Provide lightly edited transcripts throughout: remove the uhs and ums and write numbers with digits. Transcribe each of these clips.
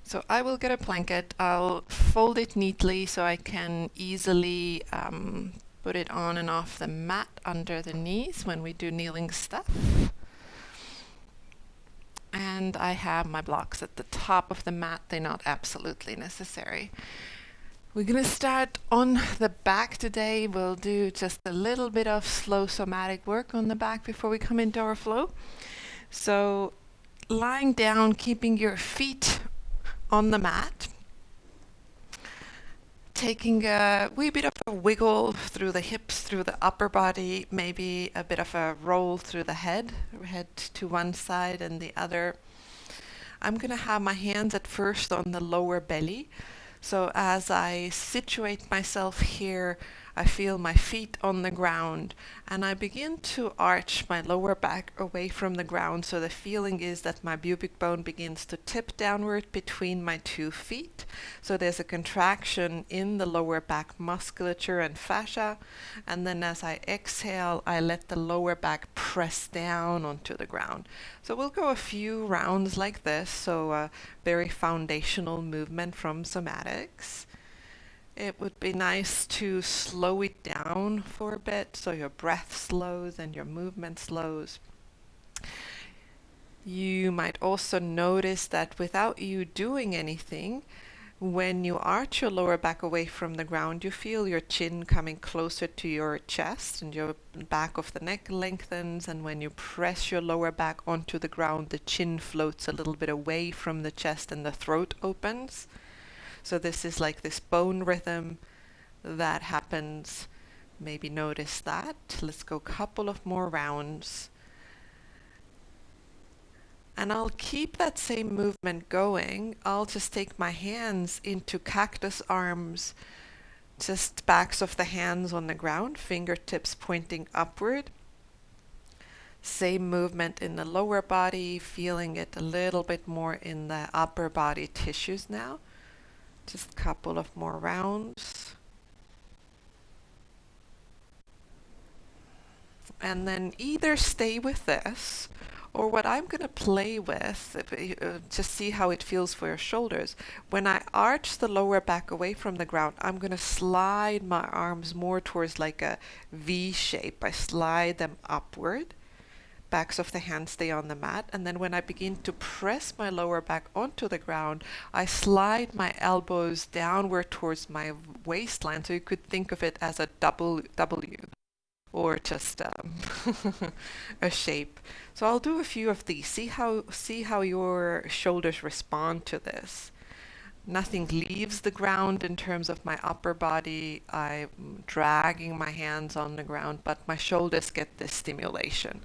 So I will get a blanket. I'll fold it neatly so I can easily put it on and off the mat under the knees when we do kneeling stuff. And I have my blocks at the top of the mat. They're not absolutely necessary. We're going to start on the back today. We'll do just a little bit of slow somatic work on the back before we come into our flow. So lying down, keeping your feet on the mat, taking a wee bit of a wiggle through the hips, through the upper body, maybe a bit of a roll through the head to one side and the other. I'm going to have my hands at first on the lower belly. So as I situate myself here, I feel my feet on the ground and I begin to arch my lower back away from the ground. So the feeling is that my pubic bone begins to tip downward between my 2 feet. So there's a contraction in the lower back musculature and fascia. And then as I exhale, I let the lower back press down onto the ground. So we'll go a few rounds like this. So a very foundational movement from somatics. It would be nice to slow it down for a bit so your breath slows and your movement slows. You might also notice that without you doing anything, when you arch your lower back away from the ground, you feel your chin coming closer to your chest and your back of the neck lengthens. And when you press your lower back onto the ground, the chin floats a little bit away from the chest and the throat opens. So this is like this bone rhythm that happens. Maybe notice that. Let's go a couple of more rounds. And I'll keep that same movement going. I'll just take my hands into cactus arms, just backs of the hands on the ground, fingertips pointing upward. Same movement in the lower body, feeling it a little bit more in the upper body tissues now. Just a couple of more rounds. And then either stay with this, or what I'm going to play with, just see how it feels for your shoulders. When I arch the lower back away from the ground, I'm going to slide my arms more towards like a V shape. I slide them upward. Backs of the hands stay on the mat, and then when I begin to press my lower back onto the ground, I slide my elbows downward towards my waistline, so you could think of it as a W or just a shape. So I'll do a few of these. See how your shoulders respond to this. Nothing leaves the ground in terms of my upper body. I'm dragging my hands on the ground, but my shoulders get this stimulation.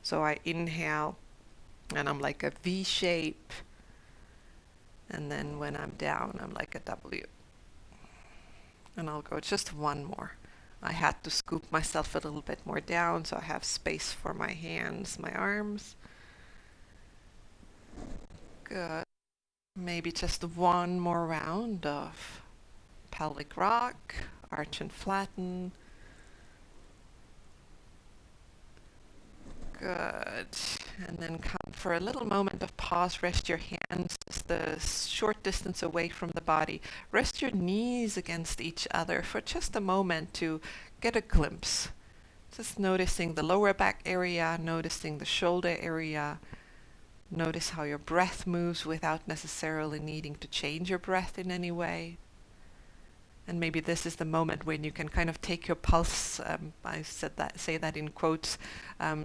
So I inhale and I'm like a V shape. And then when I'm down, I'm like a W. And I'll go just one more. I had to scoop myself a little bit more down so I have space for my hands, my arms. Good. Maybe just one more round of pelvic rock, arch and flatten. Good. And then come for a little moment of pause. Rest your hands just a short distance away from the body. Rest your knees against each other for just a moment to get a glimpse. Just noticing the lower back area, noticing the shoulder area. Notice how your breath moves without necessarily needing to change your breath in any way. And maybe this is the moment when you can kind of take your pulse. I say that in quotes,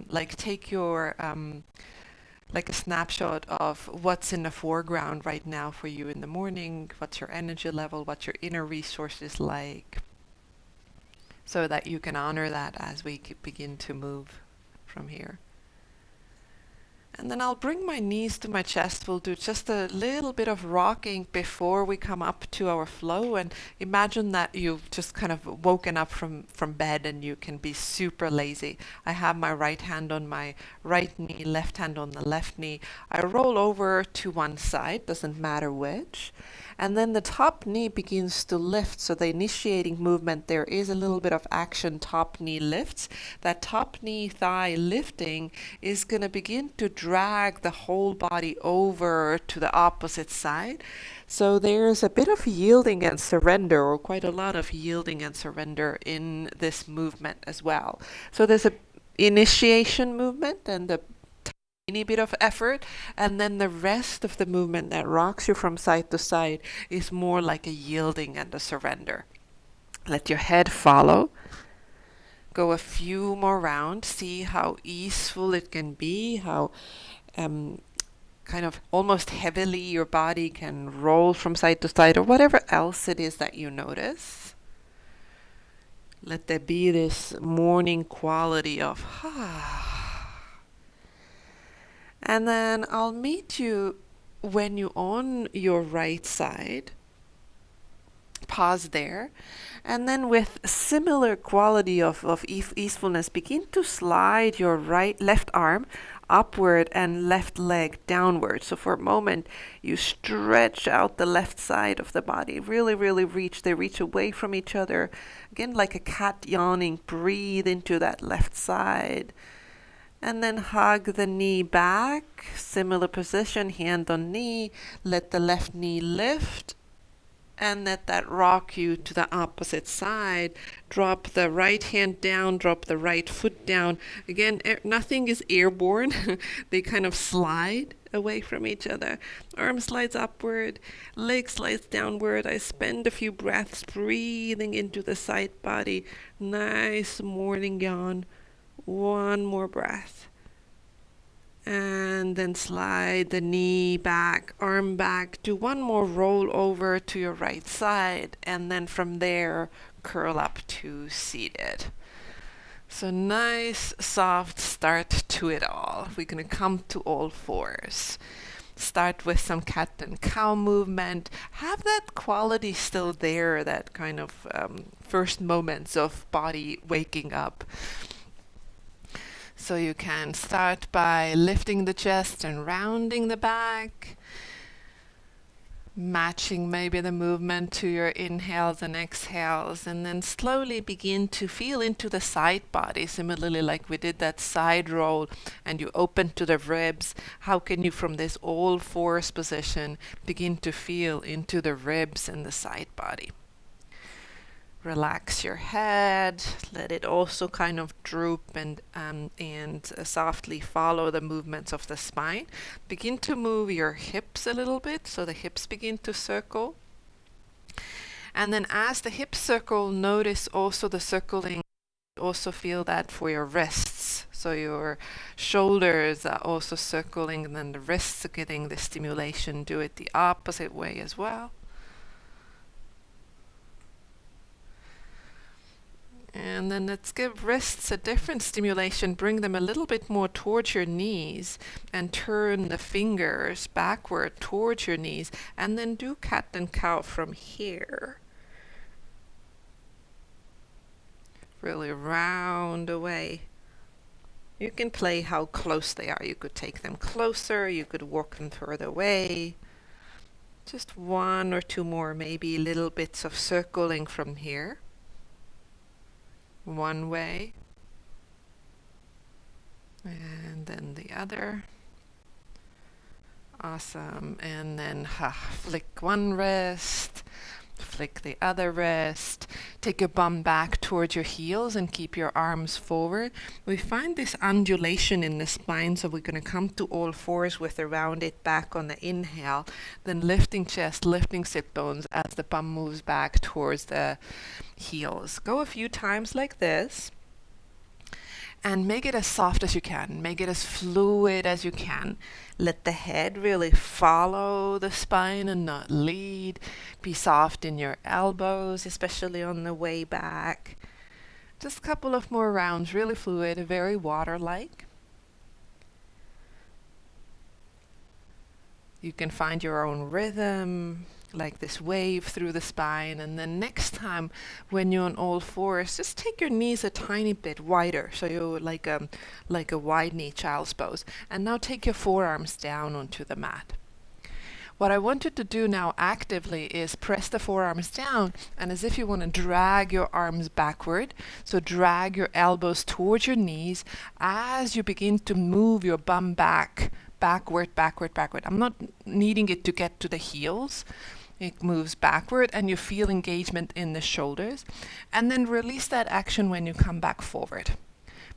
like take your like a snapshot of what's in the foreground right now for you in the morning. What's your energy level? What's your inner resources like? So that you can honor that as we begin to move from here. And then I'll bring my knees to my chest. We'll do just a little bit of rocking before we come up to our flow. And imagine that you've just kind of woken up from bed and you can be super lazy. I have my right hand on my right knee, left hand on the left knee. I roll over to one side, doesn't matter which. And then the top knee begins to lift. So the initiating movement, there is a little bit of action, top knee lifts. That top knee thigh lifting is going to begin to drag the whole body over to the opposite side. So there's a bit of yielding and surrender, or quite a lot of yielding and surrender in this movement as well. So there's a initiation movement and a tiny bit of effort, and then the rest of the movement that rocks you from side to side is more like a yielding and a surrender. Let your head follow. Go a few more rounds. See how easeful it can be, how kind of almost heavily your body can roll from side to side, or whatever else it is that you notice. Let there be this morning quality of And then I'll meet you when you're on your right side. Pause there. And then with similar quality of easefulness, begin to slide your left arm upward and left leg downward. So for a moment, you stretch out the left side of the body. Really, really reach. They reach away from each other. Again, like a cat yawning, breathe into that left side. And then hug the knee back. Similar position, hand on knee. Let the left knee lift. And let that rock you to the opposite side. Drop the right hand down, drop the right foot down. Again, nothing is airborne. They kind of slide away from each other. Arm slides upward, leg slides downward. I spend a few breaths breathing into the side body. Nice morning yawn. One more breath. And then slide the knee back, arm back. Do one more roll over to your right side. And then from there, curl up to seated. So nice, soft start to it all. We're going to come to all fours. Start with some cat and cow movement. Have that quality still there, that kind of first moments of body waking up. So you can start by lifting the chest and rounding the back, matching maybe the movement to your inhales and exhales, and then slowly begin to feel into the side body, similarly like we did that side roll, and you open to the ribs. How can you, from this all fours position, begin to feel into the ribs and the side body? Relax your head, let it also kind of droop and softly follow the movements of the spine. Begin to move your hips a little bit, so the hips begin to circle. And then as the hips circle, notice also the circling. Also feel that for your wrists. So your shoulders are also circling, and then the wrists are getting the stimulation. Do it the opposite way as well. And then let's give wrists a different stimulation. Bring them a little bit more towards your knees and turn the fingers backward towards your knees. And then do cat and cow from here. Really round away. You can play how close they are. You could take them closer. You could walk them further away. Just one or two more, maybe little bits of circling from here. One way, and then the other. Awesome. And then flick one wrist, flick the other wrist. Take your bum back towards your heels and keep your arms forward. We find this undulation in the spine, so we're going to come to all fours with a rounded back on the inhale, then lifting chest, lifting sit bones as the bum moves back towards the heels. Go a few times like this. And make it as soft as you can. Make it as fluid as you can. Let the head really follow the spine and not lead. Be soft in your elbows, especially on the way back. Just a couple of more rounds, really fluid, very water-like. You can find your own rhythm, like this wave through the spine. And then next time when you're on all fours, just take your knees a tiny bit wider, so you're like a wide knee child's pose. And now take your forearms down onto the mat. What I want you to do now actively is press the forearms down, and as if you want to drag your arms backward. So drag your elbows towards your knees as you begin to move your bum back, backward, backward, backward. I'm not needing it to get to the heels. It moves backward and you feel engagement in the shoulders. And then release that action when you come back forward.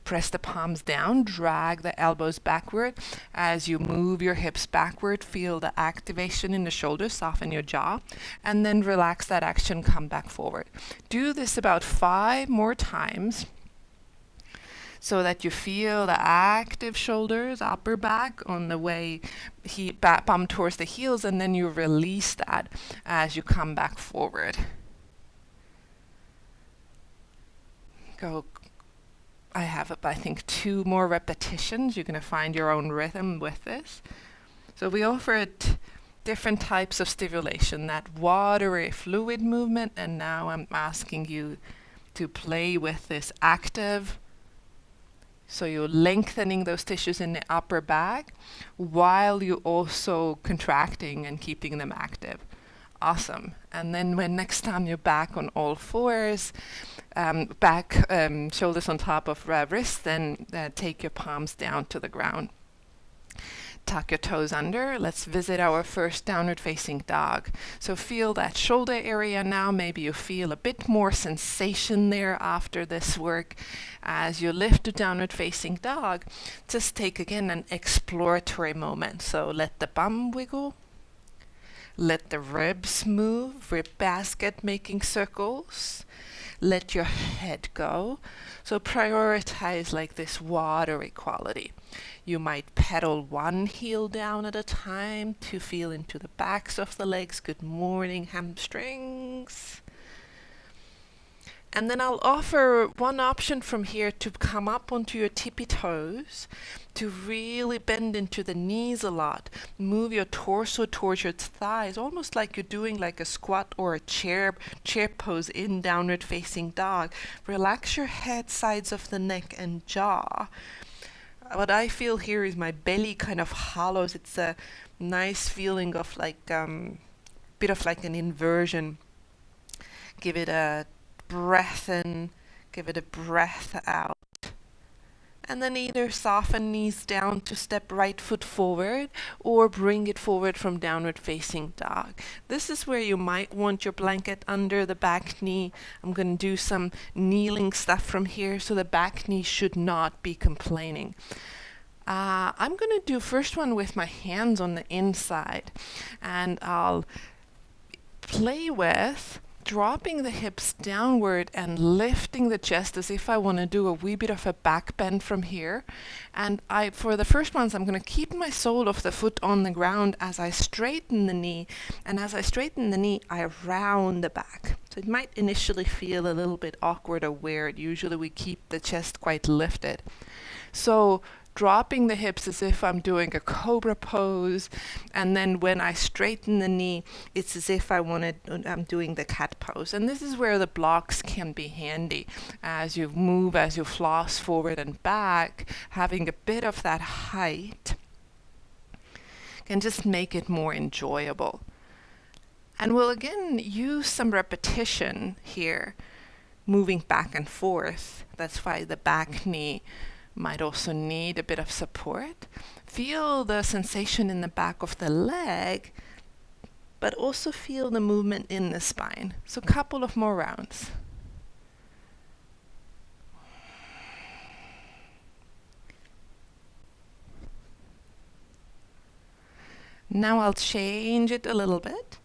Press the palms down, drag the elbows backward. As you move your hips backward, feel the activation in the shoulders, soften your jaw, and then relax that action, come back forward. Do this about 5 more times so that you feel the active shoulders, upper back on the way bum towards the heels, and then you release that as you come back forward. Go. I have, I think, 2 more repetitions. You're going to find your own rhythm with this. So we offered different types of stimulation, that watery fluid movement, and now I'm asking you to play with this active. So you're lengthening those tissues in the upper back while you're also contracting and keeping them active. Awesome. And then when next time you're back on all fours, shoulders on top of wrists, then take your palms down to the ground. Tuck your toes under. Let's visit our first downward facing dog. So feel that shoulder area now. Maybe you feel a bit more sensation there after this work. As you lift to downward facing dog, just take again an exploratory moment. So let the bum wiggle. Let the ribs move, rib basket making circles. Let your head go. So prioritize like this watery quality. You might pedal one heel down at a time to feel into the backs of the legs. Good morning, hamstrings. And then I'll offer one option from here to come up onto your tippy toes, to really bend into the knees a lot. Move your torso towards your thighs, almost like you're doing like a squat or a chair pose in downward facing dog. Relax your head, sides of the neck and jaw. What I feel here is my belly kind of hollows. It's a nice feeling of like bit of like an inversion. Give it a breath in, give it a breath out. And then either soften knees down to step right foot forward or bring it forward from downward facing dog. This is where you might want your blanket under the back knee. I'm going to do some kneeling stuff from here, so the back knee should not be complaining. I'm going to do first one with my hands on the inside, and I'll play with dropping the hips downward and lifting the chest as if I want to do a wee bit of a back bend from here. And for the first ones, I'm going to keep my sole of the foot on the ground as I straighten the knee. And as I straighten the knee, I round the back. So it might initially feel a little bit awkward or weird. Usually we keep the chest quite lifted. So dropping the hips as if I'm doing a cobra pose, and then when I straighten the knee, it's as if I'm doing the cat pose. And this is where the blocks can be handy as you move, as you floss forward and back. Having a bit of that height can just make it more enjoyable. And we'll again use some repetition here, moving back and forth. That's why the back knee might also need a bit of support. Feel the sensation in the back of the leg, but also feel the movement in the spine. So a couple of more rounds. Now I'll change it a little bit.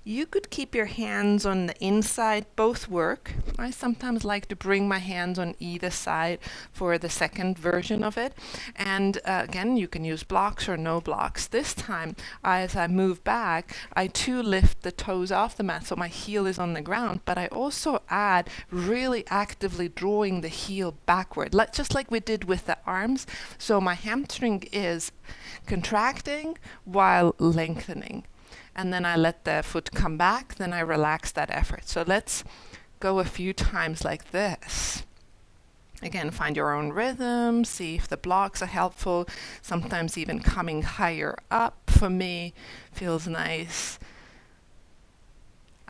You could keep your hands on the inside, both work. I sometimes like to bring my hands on either side for the second version of it. And again, you can use blocks or no blocks. This time, as I move back, I too lift the toes off the mat, so my heel is on the ground, but I also add really actively drawing the heel backward, just like we did with the arms. So my hamstring is contracting while lengthening. And then I let the foot come back, then I relax that effort. So let's go a few times like this. Again, find your own rhythm, see if the blocks are helpful. Sometimes even coming higher up for me feels nice.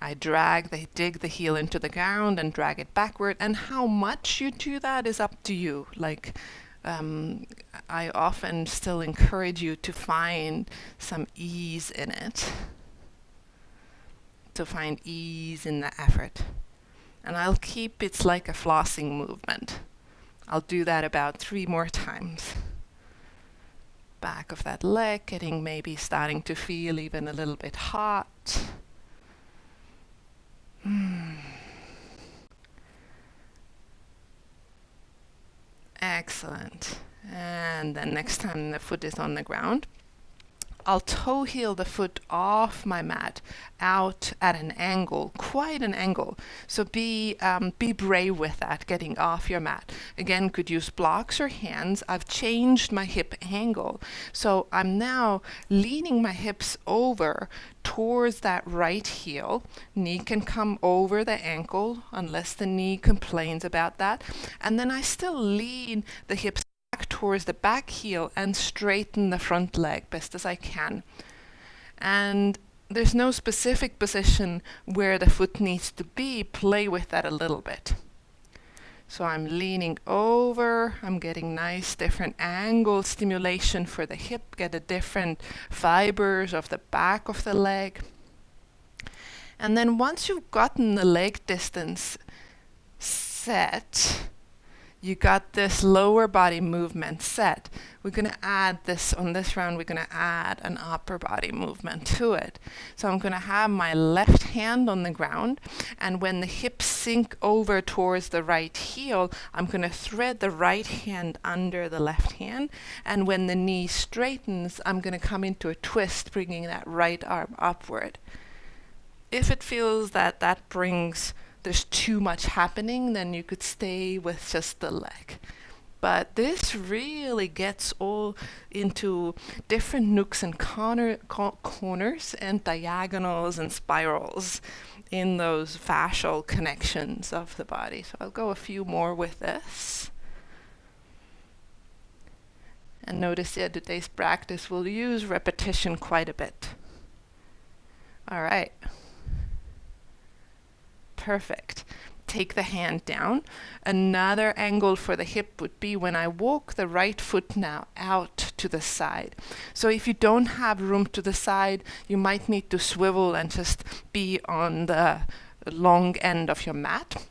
I dig the heel into the ground and drag it backward. And how much you do that is up to you. Like, I often still encourage you to find some ease in it, to find ease in the effort. And I'll keep it's like a flossing movement. I'll do that about 3 more times. Back of that leg getting maybe starting to feel even a little bit hot. Excellent. And then next time the foot is on the ground, I'll toe heel the foot off my mat out at an angle, quite an angle. So be brave with that, getting off your mat. Again, could use blocks or hands. I've changed my hip angle. So I'm now leaning my hips over towards that right heel. Knee can come over the ankle unless the knee complains about that. And then I still lean the hips back towards the back heel and straighten the front leg best as I can. And there's no specific position where the foot needs to be. Play with that a little bit. So I'm leaning over, I'm getting nice different angle stimulation for the hip, get the different fibers of the back of the leg. And then once you've gotten the leg distance set, you got this lower body movement set. We're going to add this, on this round, we're going to add an upper body movement to it. So I'm going to have my left hand on the ground, and when the hips sink over towards the right heel, I'm going to thread the right hand under the left hand, and when the knee straightens, I'm going to come into a twist, bringing that right arm upward. If it feels that there's too much happening, then you could stay with just the leg. But this really gets all into different nooks and corners and diagonals and spirals in those fascial connections of the body. So I'll go a few more with this. And notice that today's practice will use repetition quite a bit. All right. Perfect. Take the hand down. Another angle for the hip would be when I walk the right foot now out to the side. So if you don't have room to the side, you might need to swivel and just be on the long end of your mat.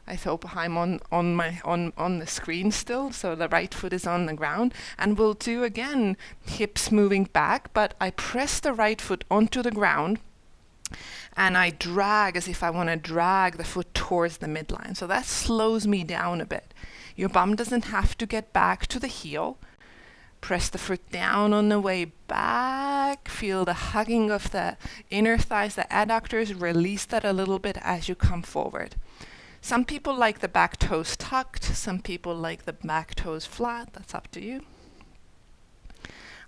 I hope I'm on the screen still, so the right foot is on the ground. And we'll do again hips moving back, but I press the right foot onto the ground, and I drag as if I want to drag the foot towards the midline. So that slows me down a bit. Your bum doesn't have to get back to the heel. Press the foot down on the way back. Feel the hugging of the inner thighs, the adductors. Release that a little bit as you come forward. Some people like the back toes tucked. Some people like the back toes flat. That's up to you.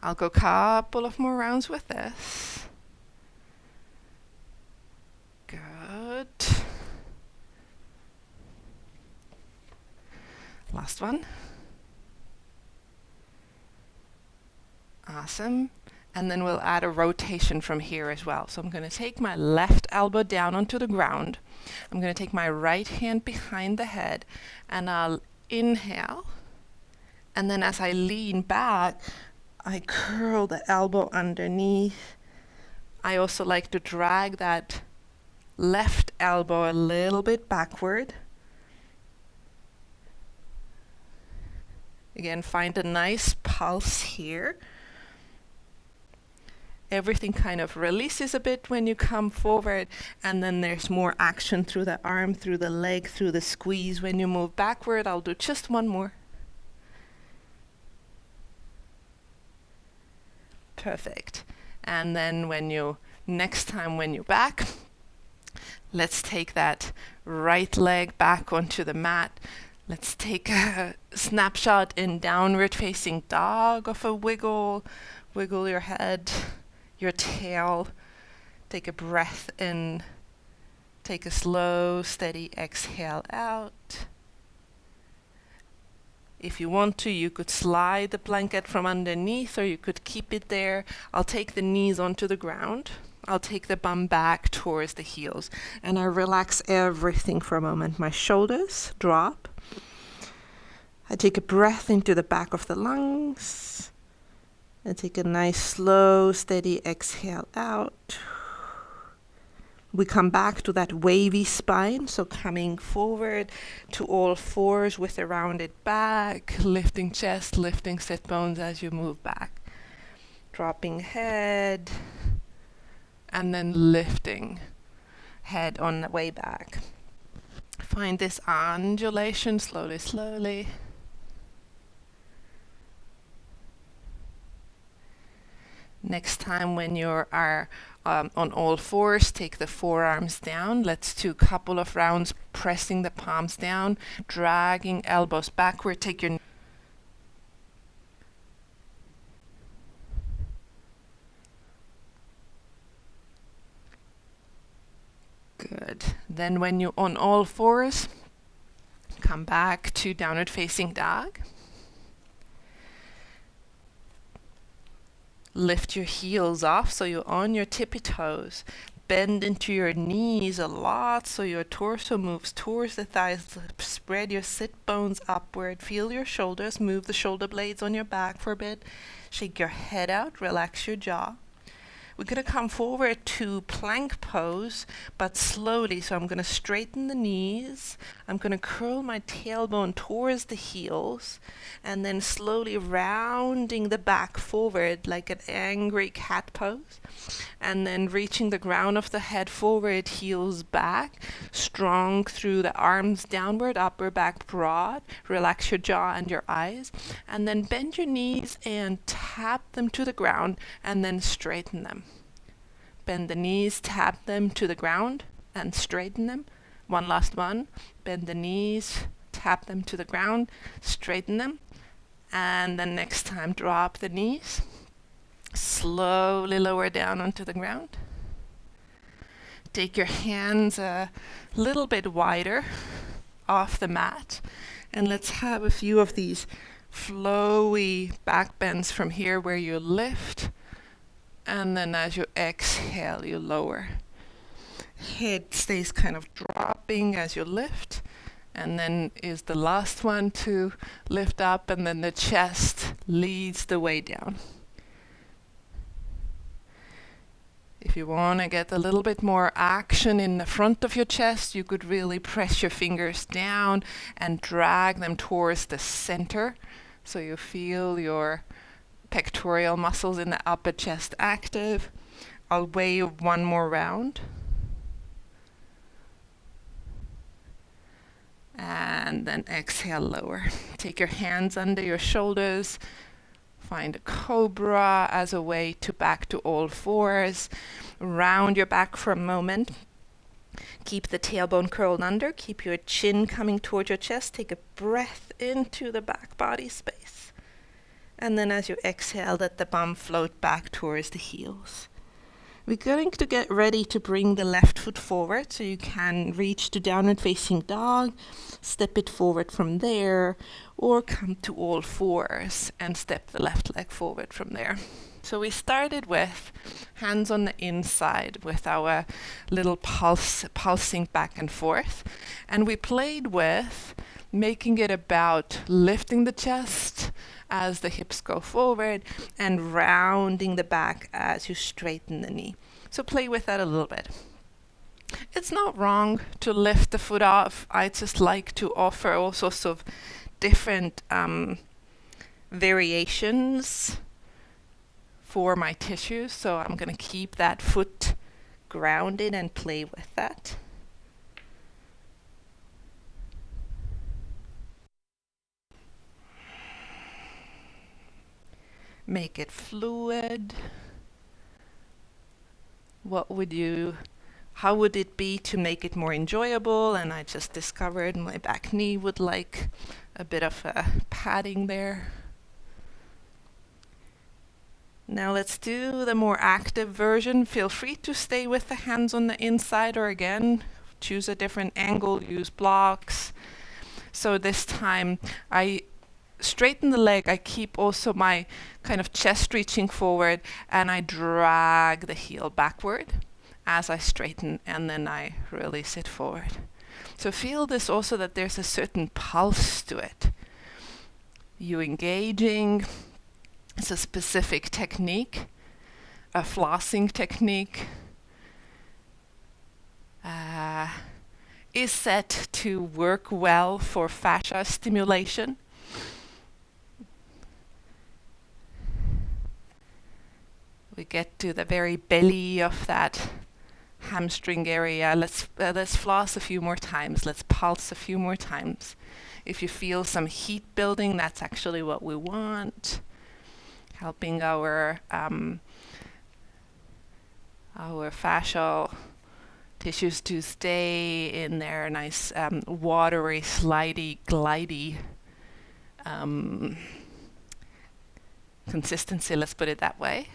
I'll go a couple of more rounds with this. Good. Last one. Awesome. And then we'll add a rotation from here as well. So I'm going to take my left elbow down onto the ground. I'm going to take my right hand behind the head, and I'll inhale. And then as I lean back, I curl the elbow underneath. I also like to drag that left elbow a little bit backward. Again, find a nice pulse here. Everything kind of releases a bit when you come forward, and then there's more action through the arm, through the leg, through the squeeze. When you move backward, I'll do just one more. Perfect. And then next time when you're back, let's take that right leg back onto the mat. Let's take a snapshot in downward facing dog of a wiggle. Wiggle your head, your tail. Take a breath in. Take a slow, steady exhale out. If you want to, you could slide the blanket from underneath, or you could keep it there. I'll take the knees onto the ground. I'll take the bum back towards the heels, and I relax everything for a moment. My shoulders drop. I take a breath into the back of the lungs, and take a nice, slow, steady exhale out. We come back to that wavy spine, so coming forward to all fours with a rounded back, lifting chest, lifting sit bones as you move back. Dropping head, and then lifting head on the way back. Find this undulation slowly, slowly. Next time when you are on all fours, take the forearms down. Let's do a couple of rounds pressing the palms down, dragging elbows backward. Take your good. Then when you're on all fours, come back to downward facing dog. Lift your heels off so you're on your tippy toes. Bend into your knees a lot so your torso moves towards the thighs. Spread your sit bones upward. Feel your shoulders. Move the shoulder blades on your back for a bit. Shake your head out. Relax your jaw. We're going to come forward to plank pose, but slowly. So I'm going to straighten the knees. I'm going to curl my tailbone towards the heels, and then slowly rounding the back forward like an angry cat pose. And then reaching the ground of the head forward, heels back, strong through the arms downward, upper back broad. Relax your jaw and your eyes. And then bend your knees and tap them to the ground, and then straighten them. Bend the knees, tap them to the ground, and straighten them. One last one. Bend the knees, tap them to the ground, straighten them. And then next time, drop the knees. Slowly lower down onto the ground. Take your hands a little bit wider off the mat. And let's have a few of these flowy back bends from here where you lift. And then as you exhale, you lower. Head stays kind of dropping as you lift. And then is the last one to lift up, and then the chest leads the way down. If you want to get a little bit more action in the front of your chest, you could really press your fingers down and drag them towards the center, so you feel your pectoral muscles in the upper chest active. I'll wave one more round. And then exhale, lower. Take your hands under your shoulders. Find a cobra as a way to back to all fours. Round your back for a moment. Keep the tailbone curled under. Keep your chin coming toward your chest. Take a breath into the back body space. And then as you exhale, let the bum float back towards the heels. We're going to get ready to bring the left foot forward, so you can reach to downward facing dog, step it forward from there, or come to all fours and step the left leg forward from there. So we started with hands on the inside with our little pulsing back and forth, and we played with making it about lifting the chest as the hips go forward and rounding the back as you straighten the knee. So play with that a little bit. It's not wrong to lift the foot off. I just like to offer all sorts of different variations for my tissues. So I'm going to keep that foot grounded and play with that. Make it fluid. How would it be to make it more enjoyable? And I just discovered my back knee would like a bit of a padding there. Now let's do the more active version. Feel free to stay with the hands on the inside, or again, choose a different angle, use blocks. So this time I straighten the leg, I keep also my kind of chest reaching forward, and I drag the heel backward as I straighten, and then I release it forward. So feel this also, that there's a certain pulse to it. You engaging. It's a specific technique, a flossing technique. Is set to work well for fascia stimulation. We get to the very belly of that hamstring area. Let's floss a few more times. Let's pulse a few more times. If you feel some heat building, that's actually what we want. Helping our fascial tissues to stay in their nice watery, slidey, glidey consistency, let's put it that way.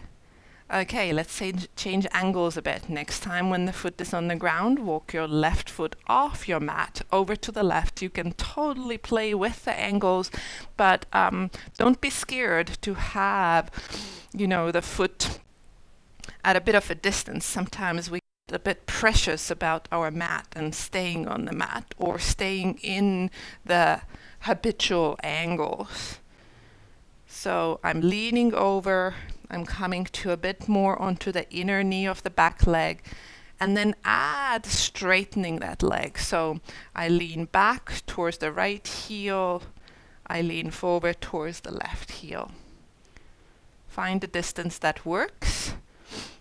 Okay, let's change angles a bit. Next time when the foot is on the ground, walk your left foot off your mat over to the left. You can totally play with the angles, but don't be scared to have, the foot at a bit of a distance. Sometimes we get a bit precious about our mat and staying on the mat or staying in the habitual angles. So I'm leaning over, I'm coming to a bit more onto the inner knee of the back leg, and then add straightening that leg. So I lean back towards the right heel, I lean forward towards the left heel. Find a distance that works.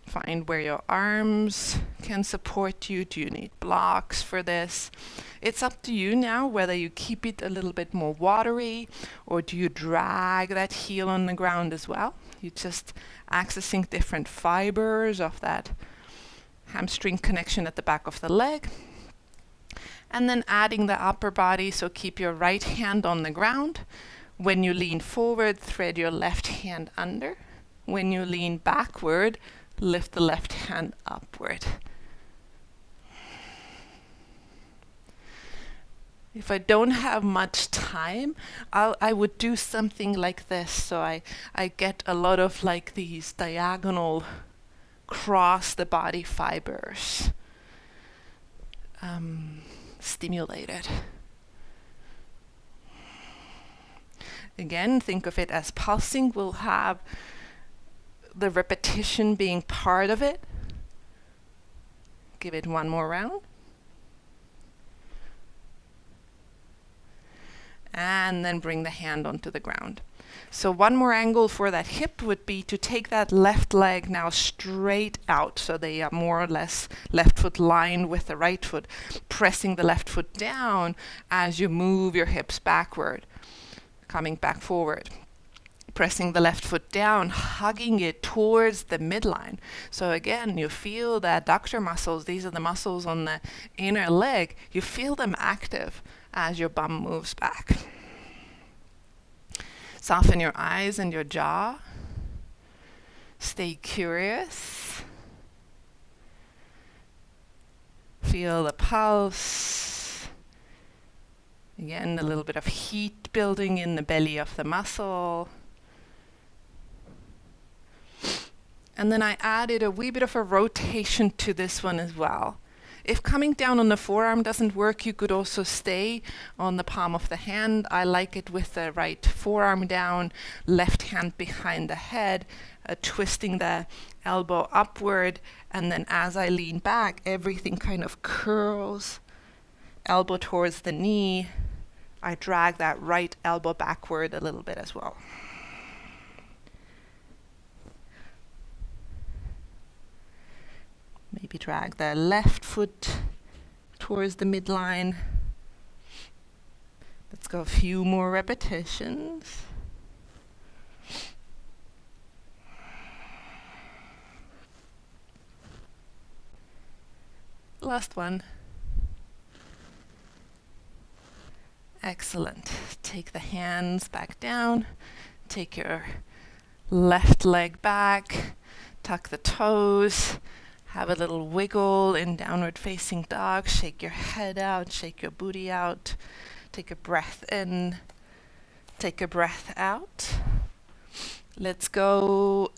Find where your arms can support you. Do you need blocks for this? It's up to you now whether you keep it a little bit more watery or do you drag that heel on the ground as well. You're just accessing different fibers of that hamstring connection at the back of the leg. And then adding the upper body, so keep your right hand on the ground. When you lean forward, thread your left hand under. When you lean backward, lift the left hand upward. If I don't have much time, I would do something like this. So I get a lot of like these diagonal cross the body fibers stimulated. Again, think of it as pulsing. We'll have the repetition being part of it. Give it one more round. And then bring the hand onto the ground. So one more angle for that hip would be to take that left leg now straight out. So they are more or less left foot lined with the right foot, pressing the left foot down as you move your hips backward, coming back forward. Pressing the left foot down, hugging it towards the midline. So again, you feel the adductor muscles. These are the muscles on the inner leg. You feel them active as your bum moves back. Soften your eyes and your jaw. Stay curious. Feel the pulse. Again, a little bit of heat building in the belly of the muscle. And then I added a wee bit of a rotation to this one as well. If coming down on the forearm doesn't work, you could also stay on the palm of the hand. I like it with the right forearm down, left hand behind the head, twisting the elbow upward, and then as I lean back, everything kind of curls. Elbow towards the knee. I drag that right elbow backward a little bit as well. Maybe drag the left foot towards the midline. Let's go a few more repetitions. Last one. Excellent. Take the hands back down. Take your left leg back. Tuck the toes. Have a little wiggle in downward facing dog. Shake your head out, shake your booty out. Take a breath in. Take a breath out. Let's go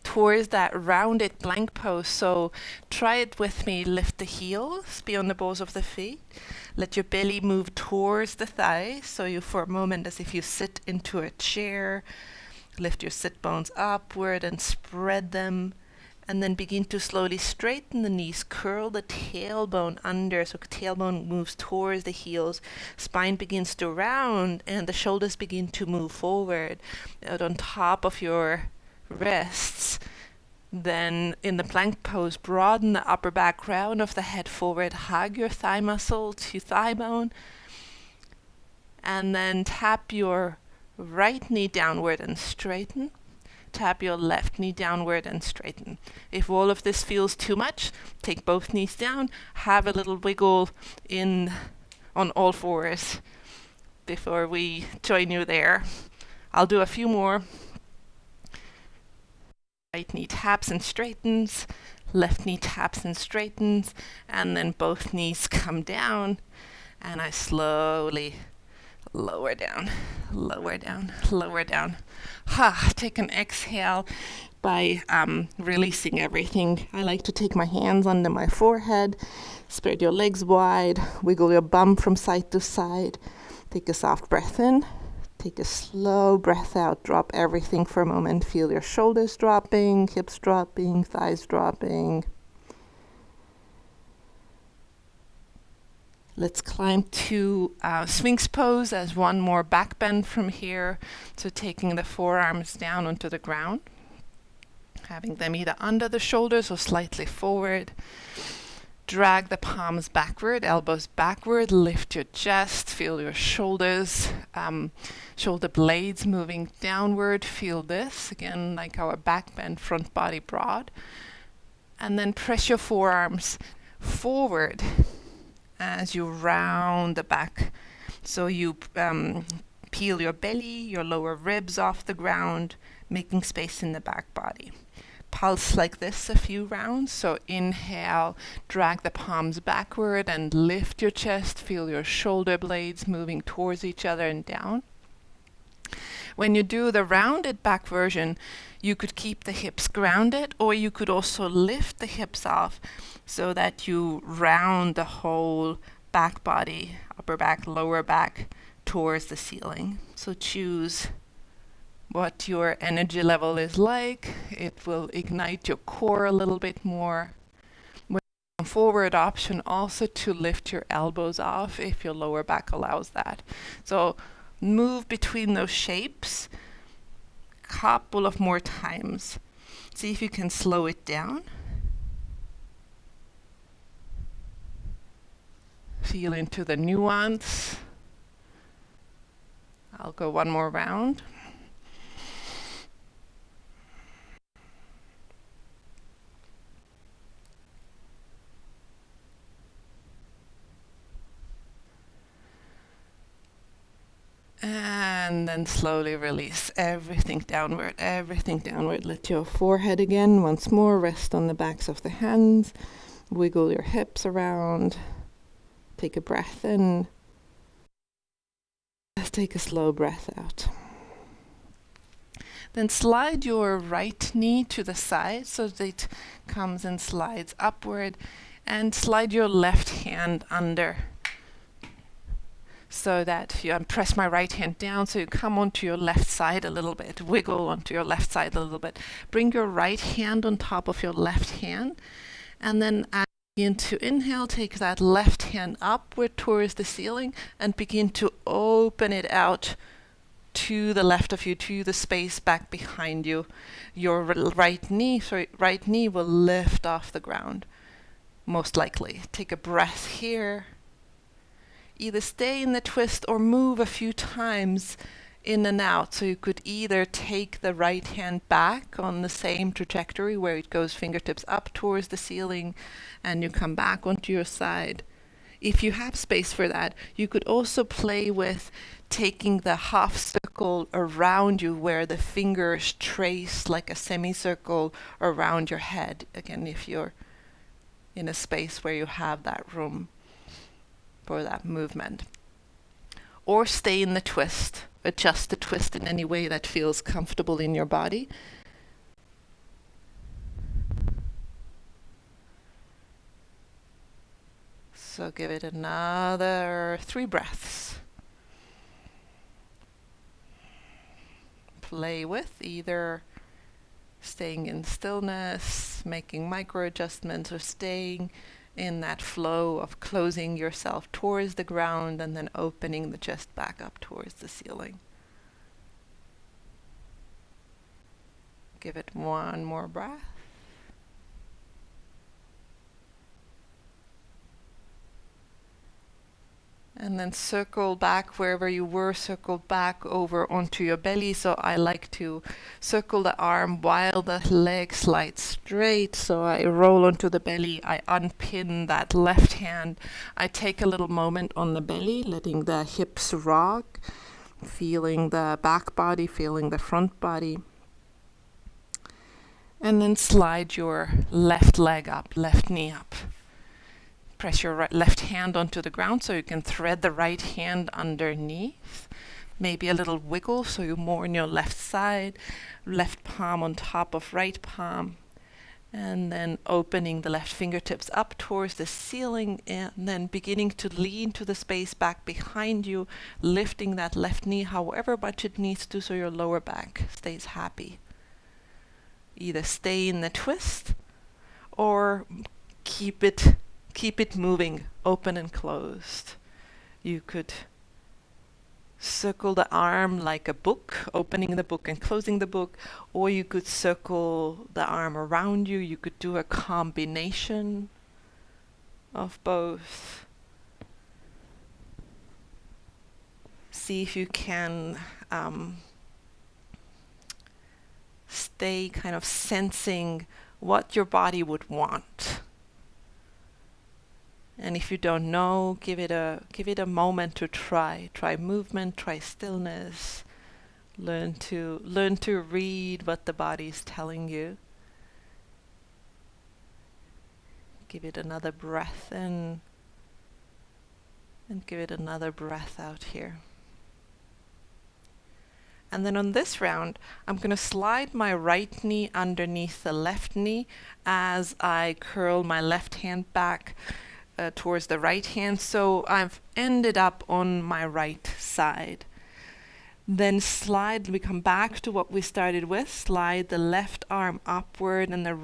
towards that rounded plank pose. So try it with me. Lift the heels beyond the balls of the feet. Let your belly move towards the thighs. So you, for a moment, as if you sit into a chair, lift your sit bones upward and spread them. And then begin to slowly straighten the knees, curl the tailbone under, so tailbone moves towards the heels, spine begins to round, and the shoulders begin to move forward out on top of your wrists. Then in the plank pose, broaden the upper back, round of the head forward, hug your thigh muscle to thigh bone, and then tap your right knee downward and straighten. Tap your left knee downward and straighten. If all of this feels too much, take both knees down, have a little wiggle in on all fours before we join you there. I'll do a few more. Right knee taps and straightens, left knee taps and straightens, and then both knees come down, and I slowly lower down, lower down, lower down. Take an exhale by releasing everything. I like to take my hands under my forehead, spread your legs wide, wiggle your bum from side to side. Take a soft breath in, take a slow breath out, drop everything for a moment. Feel your shoulders dropping, hips dropping, thighs dropping. Let's climb to Sphinx pose as one more back bend from here. So taking the forearms down onto the ground, having them either under the shoulders or slightly forward. Drag the palms backward, elbows backward, lift your chest, feel your shoulders, shoulder blades moving downward. Feel this, again, like our back bend, front body broad. And then press your forearms forward as you round the back. So you peel your belly, your lower ribs off the ground, making space in the back body. Pulse like this a few rounds. So inhale, drag the palms backward and lift your chest. Feel your shoulder blades moving towards each other and down. When you do the rounded back version, you could keep the hips grounded, or you could also lift the hips off so that you round the whole back body, upper back, lower back, towards the ceiling. So choose what your energy level is like. It will ignite your core a little bit more. Forward option also to lift your elbows off if your lower back allows that. So move between those shapes a couple of more times. See if you can slow it down. Feel into the nuance. I'll go one more round. And then slowly release everything downward, everything downward. Let your forehead again, once more, rest on the backs of the hands. Wiggle your hips around. Take a breath in. Let's take a slow breath out. Then slide your right knee to the side so that it comes and slides upward. And slide your left hand under, so that you press my right hand down, so you come onto your left side a little bit, wiggle onto your left side a little bit. Bring your right hand on top of your left hand, and then begin to inhale, take that left hand upward towards the ceiling, and begin to open it out to the left of you, to the space back behind you. Your right knee will lift off the ground, most likely. Take a breath here. Either stay in the twist or move a few times in and out. So you could either take the right hand back on the same trajectory where it goes fingertips up towards the ceiling and you come back onto your side. If you have space for that, you could also play with taking the half circle around you where the fingers trace like a semicircle around your head. Again, if you're in a space where you have that room for that movement. Or stay in the twist adjust the twist in any way that feels comfortable in your body. So give it another 3 breaths. Play with either staying in stillness, making micro adjustments, or staying in that flow of closing yourself towards the ground and then opening the chest back up towards the ceiling. Give it 1 more breath. And then circle back wherever you were, circle back over onto your belly. So I like to circle the arm while the leg slides straight. So I roll onto the belly, I unpin that left hand. I take a little moment on the belly, letting the hips rock, feeling the back body, feeling the front body. And then slide your left leg up, left knee up. Press your left hand onto the ground so you can thread the right hand underneath. Maybe a little wiggle so you're more on your left side. Left palm on top of right palm. And then opening the left fingertips up towards the ceiling and then beginning to lean to the space back behind you, lifting that left knee however much it needs to so your lower back stays happy. Either stay in the twist or keep it moving, open and closed. You could circle the arm like a book, opening the book and closing the book, or you could circle the arm around you. You could do a combination of both. See if you can stay kind of sensing what your body would want. And if you don't know, give it a moment to try. Try movement, try stillness. Learn to read what the body is telling you. Give it another breath in and give it another breath out here. And then on this round, I'm going to slide my right knee underneath the left knee as I curl my left hand back towards the right hand, so I've ended up on my right side. Then we come back to what we started with, slide the left arm upward and the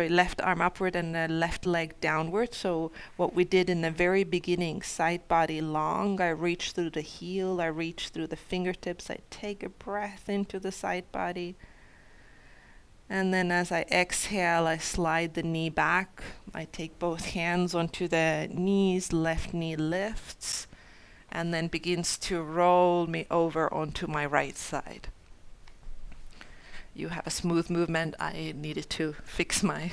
left arm upward and the left leg downward. So what we did in the very beginning, side body long, I reach through the heel, I reach through the fingertips, I take a breath into the side body. And then as I exhale, I slide the knee back. I take both hands onto the knees, left knee lifts, and then begins to roll me over onto my right side. You have a smooth movement. I needed to fix my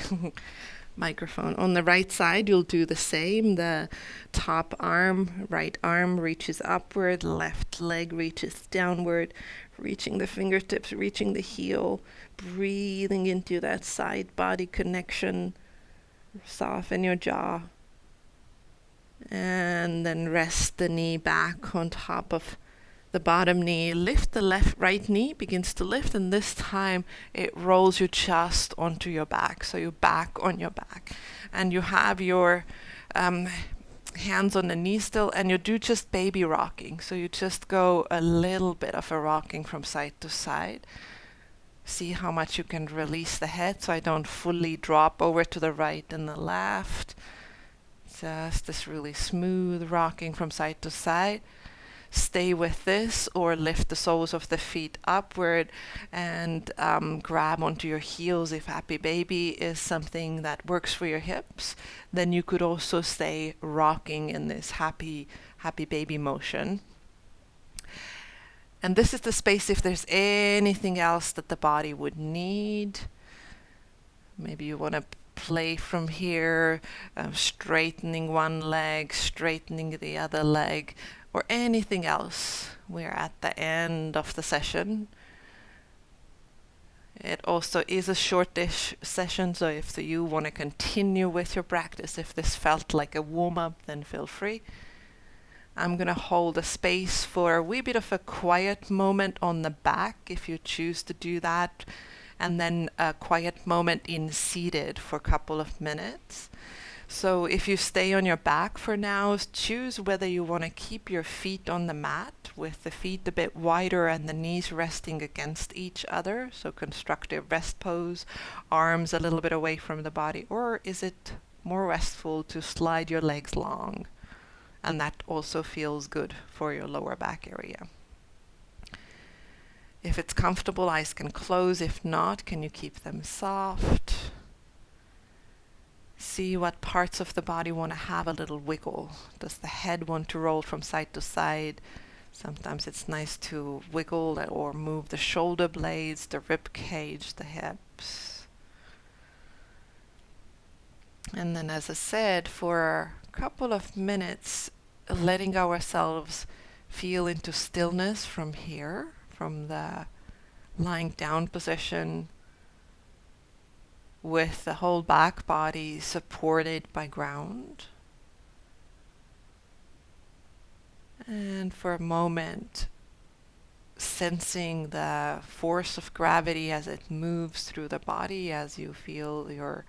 microphone. On the right side, you'll do the same. The top arm, right arm reaches upward, left leg reaches downward, reaching the fingertips, reaching the heel, breathing into that side body connection. Soften your jaw. And then rest the knee back on top of the bottom knee. Lift the right knee, begins to lift, and this time it rolls your chest onto your back. So you're back on your back. And you have your hands on the knee still, and you do just baby rocking. So you just go a little bit of a rocking from side to side. See how much you can release the head so I don't fully drop over to the right and the left. Just this really smooth rocking from side to side. Stay with this or lift the soles of the feet upward and grab onto your heels if happy baby is something that works for your hips. Then you could also stay rocking in this happy baby motion. And this is the space if there's anything else that the body would need. Maybe you want to play from here, straightening one leg, straightening the other leg, or anything else. We're at the end of the session. It also is a shortish session, so if you want to continue with your practice, if this felt like a warm-up, then feel free. I'm going to hold a space for a wee bit of a quiet moment on the back if you choose to do that, and then a quiet moment in seated for a couple of minutes. So if you stay on your back for now, choose whether you want to keep your feet on the mat with the feet a bit wider and the knees resting against each other, so constructive rest pose, arms a little bit away from the body, or is it more restful to slide your legs long? And that also feels good for your lower back area. If it's comfortable, eyes can close. If not, can you keep them soft? See what parts of the body want to have a little wiggle. Does the head want to roll from side to side? Sometimes it's nice to wiggle or move the shoulder blades, the rib cage, the hips. And then, as I said, for a couple of minutes, letting ourselves feel into stillness from here, from the lying down position, with the whole back body supported by ground. And for a moment, sensing the force of gravity as it moves through the body, as you feel your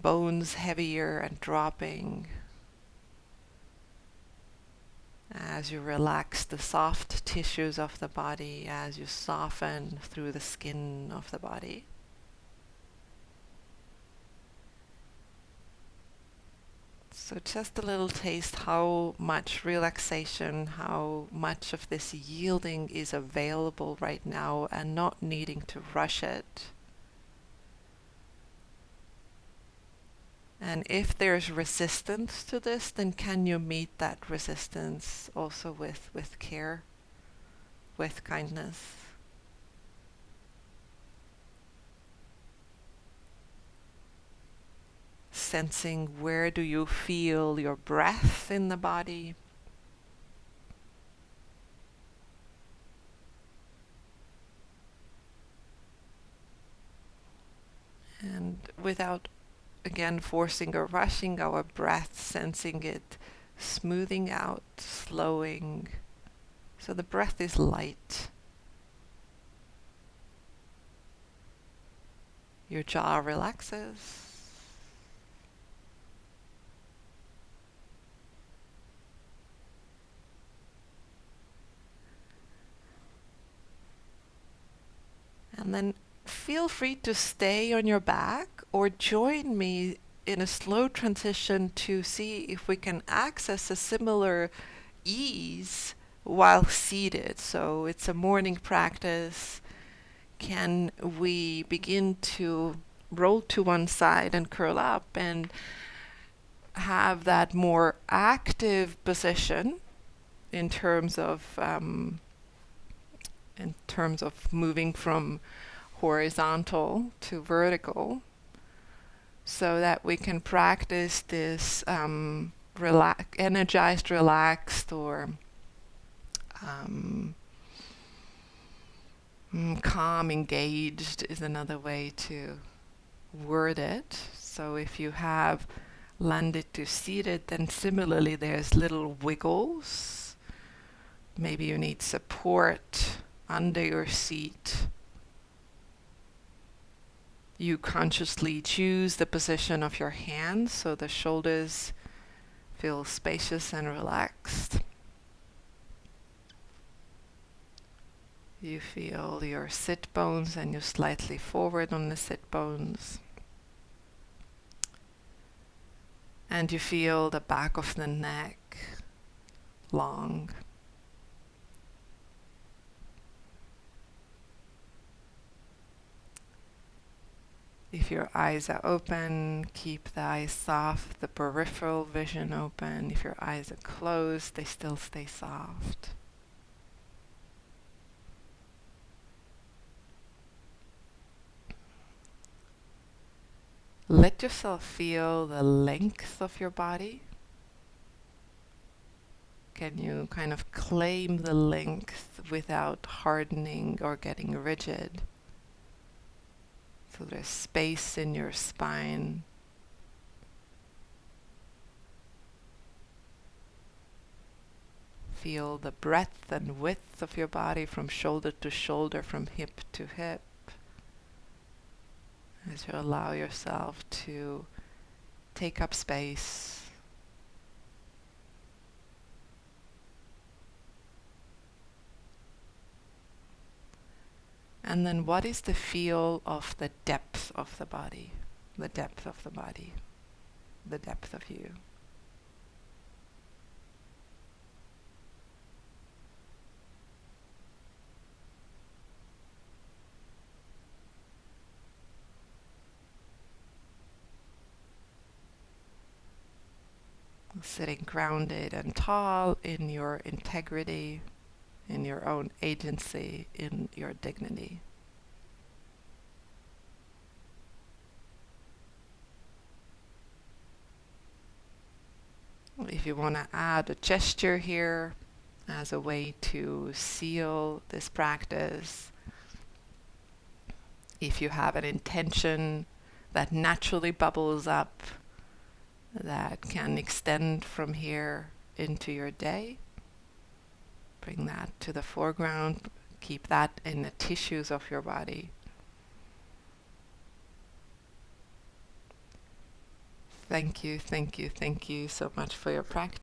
bones heavier and dropping, as you relax the soft tissues of the body, as you soften through the skin of the body. So just a little taste how much relaxation, how much of this yielding is available right now and not needing to rush it. And if there's resistance to this, then can you meet that resistance also with care, with kindness? Sensing where do you feel your breath in the body. And without, again, forcing or rushing our breath, sensing it smoothing out, slowing. So the breath is light. Your jaw relaxes. And then feel free to stay on your back or join me in a slow transition to see if we can access a similar ease while seated. So it's a morning practice. Can we begin to roll to one side and curl up and have that more active position in terms of moving from horizontal to vertical, so that we can practice this energized, relaxed, or calm, engaged is another way to word it. So if you have landed to seated, then similarly there's little wiggles. Maybe you need support under your seat. You consciously choose the position of your hands so the shoulders feel spacious and relaxed. You feel your sit bones and you slightly forward on the sit bones. And you feel the back of the neck long. If your eyes are open, keep the eyes soft, the peripheral vision open. If your eyes are closed, they still stay soft. Let yourself feel the length of your body. Can you kind of claim the length without hardening or getting rigid? So there's space in your spine. Feel the breadth and width of your body from shoulder to shoulder, from hip to hip, as you allow yourself to take up space. And then what is the feel of the depth of the body? The depth of the body, the depth of you. Sitting grounded and tall in your integrity, in your own agency, in your dignity. If you want to add a gesture here as a way to seal this practice, if you have an intention that naturally bubbles up, that can extend from here into your day, bring that to the foreground, keep that in the tissues of your body. Thank you so much for your practice.